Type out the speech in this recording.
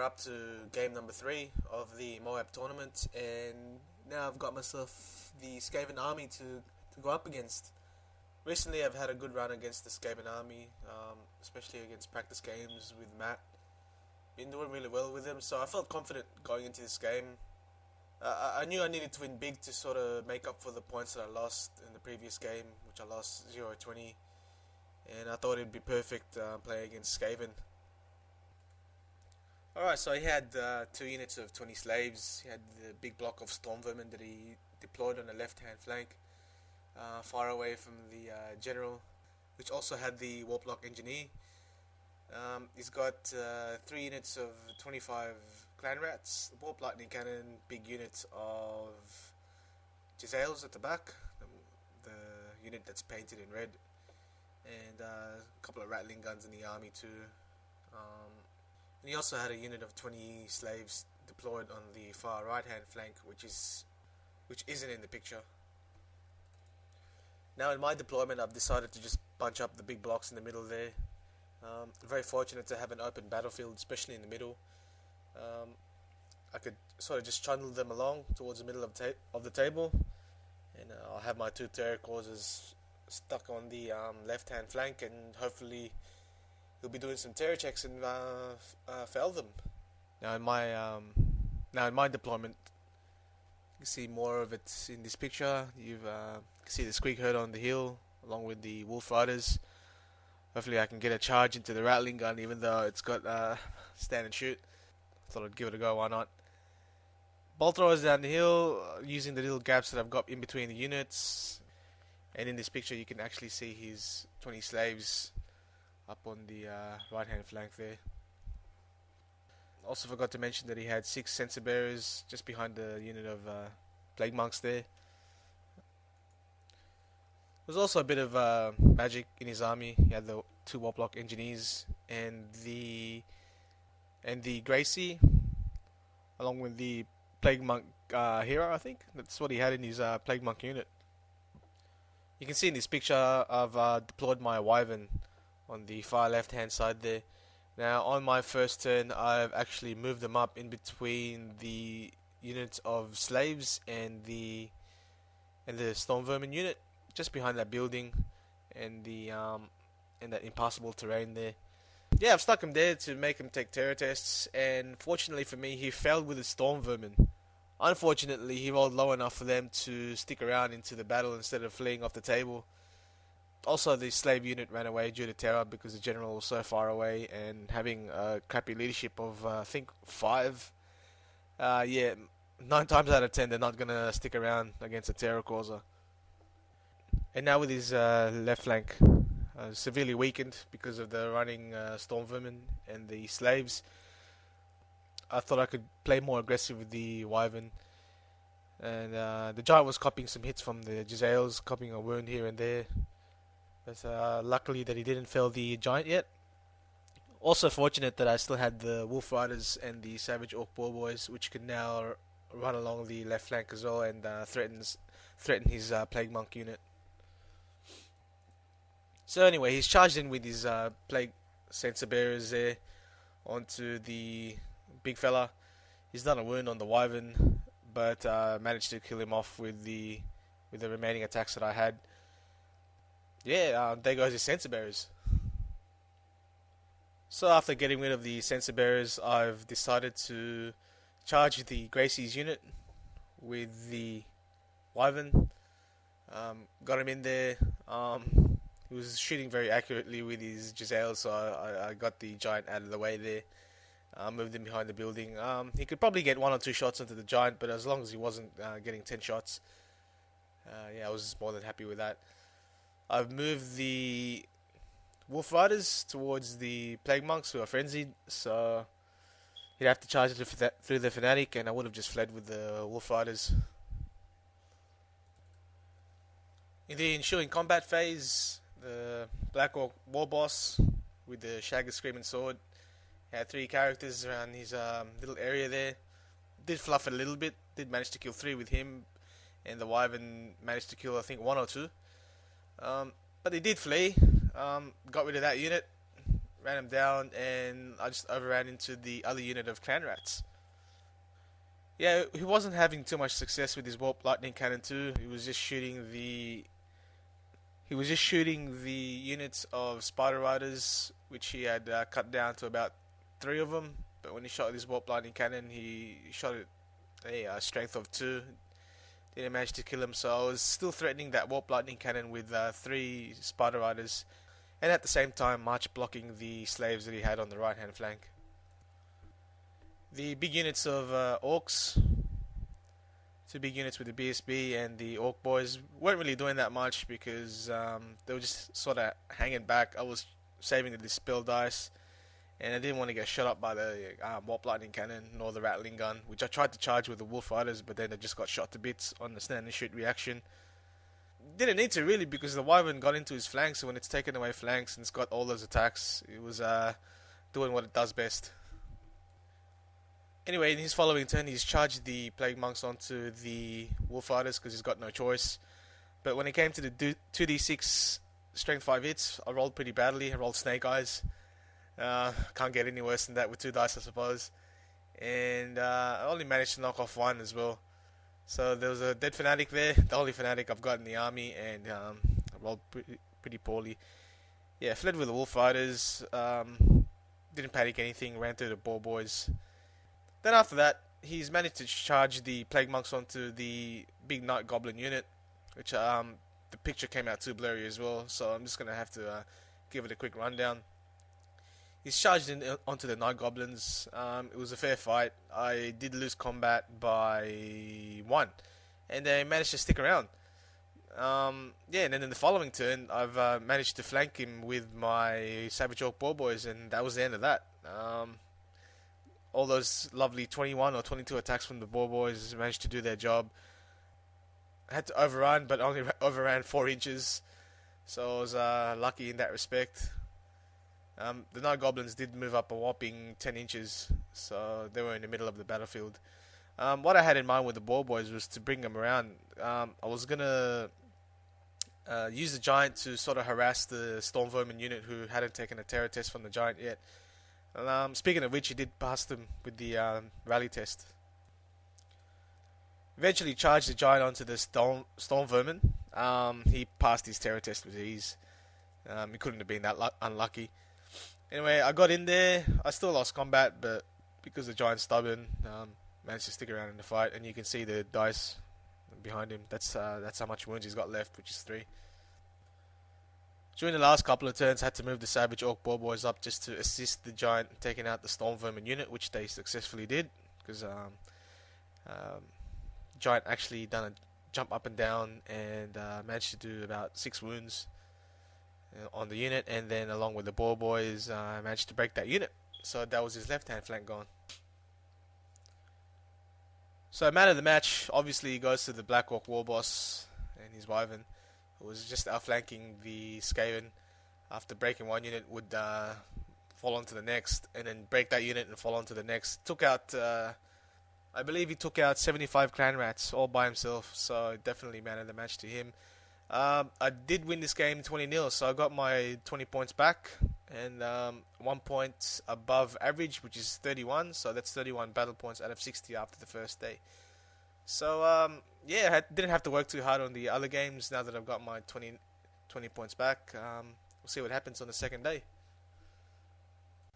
up to game number 3 of the MOAB tournament, and now I've got myself the Skaven army to go up against. Recently I've had a good run against the Skaven army, especially against practice games with Matt. Been doing really well with him, so I felt confident going into this game. I knew I needed to win big to sort of make up for the points that I lost in the previous game, which I lost 0-20, and I thought it'd be perfect playing against Skaven. Alright, so he had 2 units of 20 slaves. He had the big block of storm vermin that he deployed on the left hand flank, far away from the general, which also had the warplock engineer. He's got 3 units of 25 clan rats, the warp lightning cannon, big unit of Giselles at the back, the unit that's painted in red, and a couple of rattling guns in the army too. And he also had a unit of 20 slaves deployed on the far right hand flank, which isn't in the picture. Now in my deployment I've decided to just bunch up the big blocks in the middle there. Very fortunate to have an open battlefield, especially in the middle. I could sort of just trundle them along towards the middle of the table, and I'll have my 2 terror causers stuck on the left hand flank, and hopefully he'll be doing some terror checks and fail them. Now in my deployment, you can see more of it in this picture. You can see the squeak herd on the hill along with the wolf riders. Hopefully I can get a charge into the rattling gun, even though it's got stand and shoot. Thought I'd give it a go, why not? Bolt throwers down the hill, using the little gaps that I've got in between the units. And in this picture you can actually see his 20 slaves up on the right hand flank there. Also forgot to mention that he had 6 sensor bearers just behind the unit of plague monks there. There's also a bit of magic in his army. He had the 2 warplock engineers and the Gracie, along with the plague monk hero. I think that's what he had in his plague monk unit. You can see in this picture I've deployed my wyvern on the far left hand side there. Now on my first turn I've actually moved them up in between the units of slaves and the storm vermin unit, just behind that building and that impassable terrain there. Yeah, I've stuck him there to make him take terror tests, and fortunately for me he failed with the storm vermin. Unfortunately he rolled low enough for them to stick around into the battle instead of fleeing off the table. Also the slave unit ran away due to terror because the general was so far away and having a crappy leadership of I think 5. 9 times out of 10 they're not going to stick around against a terror causer. And now with his left flank severely weakened because of the running storm vermin and the slaves, I thought I could play more aggressive with the wyvern. And the giant was copying some hits from the Giselles, copying a wound here and there. But luckily that he didn't fell the giant yet. Also fortunate that I still had the wolf riders and the savage orc boar boys, which can now run along the left flank as well and threaten his plague monk unit. So anyway, he's charged in with his plague sensor bearers there onto the big fella. He's done a wound on the wyvern, but managed to kill him off with the remaining attacks that I had. Yeah, there goes his sensor bearers. So after getting rid of the sensor bearers, I've decided to charge the Gracie's unit with the wyvern. Got him in there. He was shooting very accurately with his Giselle, so I got the giant out of the way there. Moved him behind the building. He could probably get 1 or 2 shots into the giant, but as long as he wasn't getting 10 shots, I was more than happy with that. I've moved the wolf riders towards the plague monks who are frenzied, so he'd have to charge it through the fanatic, and I would have just fled with the wolf riders. In the ensuing combat phase, the Black Orc war boss with the Shagger Screaming Sword had 3 characters around his little area there. Did fluff it a little bit, did manage to kill 3 with him, and the wyvern managed to kill I think 1 or 2. But he did flee, got rid of that unit, ran him down, and I just overran into the other unit of clan rats. Yeah, he wasn't having too much success with his warp lightning cannon too. He was just shooting the units of spider riders, which he had cut down to about 3 of them. But when he shot his warp lightning cannon, he shot it a strength of 2. Didn't manage to kill him, so I was still threatening that warp lightning cannon with 3 spider riders, and at the same time march blocking the slaves that he had on the right hand flank. The big units of orcs, 2 big units with the BSB and the orc boys, weren't really doing that much because they were just sort of hanging back. I was saving the dispel dice, and I didn't want to get shot up by the warp lightning cannon nor the rattling gun, which I tried to charge with the wolf riders, but then I just got shot to bits on the stand and shoot reaction. Didn't need to really, because the wyvern got into his flanks, and when it's taken away flanks and it's got all those attacks, it was doing what it does best. Anyway, in his following turn, he's charged the plague monks onto the wolf riders because he's got no choice. But when it came to the 2d6 strength 5 hits, I rolled pretty badly. I rolled snake eyes. Can't get any worse than that with 2 dice, I suppose. And I only managed to knock off 1 as well. So there was a dead fanatic there, the only fanatic I've got in the army, and I rolled pretty poorly. Yeah, fled with the wolf riders. Didn't panic anything. Ran through the boar boys. Then after that, he's managed to charge the plague monks onto the big night goblin unit, which the picture came out too blurry as well, so I'm just gonna have to give it a quick rundown. He's charged onto the night goblins. It was a fair fight. I did lose combat by 1, and they managed to stick around. Yeah, and then in the following turn, I've managed to flank him with my Savage Orc Boar Boys, and that was the end of that. All those lovely 21 or 22 attacks from the Boar Boys managed to do their job. I had to overrun, but only overran 4 inches, so I was lucky in that respect. The Night Goblins did move up a whopping 10 inches, so they were in the middle of the battlefield. What I had in mind with the Boar Boys was to bring them around. I was going to use the Giant to sort of harass the Storm Vermin unit who hadn't taken a terror test from the Giant yet. Speaking of which, he did pass them with the rally test. Eventually charged the Giant onto the Storm Vermin. He passed his terror test with ease. He couldn't have been that unlucky. Anyway, I got in there. I still lost combat, but because the Giant's stubborn, managed to stick around in the fight. And you can see the dice behind him. That's how much wounds he's got left, which is 3. During the last couple of turns, I had to move the Savage Orc Boar Boys up just to assist the Giant in taking out the Storm Vermin unit, which they successfully did, because Giant actually done a jump up and down and managed to do about 6 wounds on the unit, and then along with the Boar Boys, managed to break that unit. So that was his left hand flank gone. So man of the match obviously goes to the Black Orc War Boss and his Wyvern, who was just outflanking the Skaven. After breaking 1 unit, would fall onto the next, and then break that unit and fall onto the next. Took out, I believe he took out 75 clan rats all by himself, so definitely man of the match to him. I did win this game 20-0, so I got my 20 points back, and 1 point above average, which is 31, so that's 31 battle points out of 60 after the first day. So, yeah, I didn't have to work too hard on the other games now that I've got my 20 points back. We'll see what happens on the second day.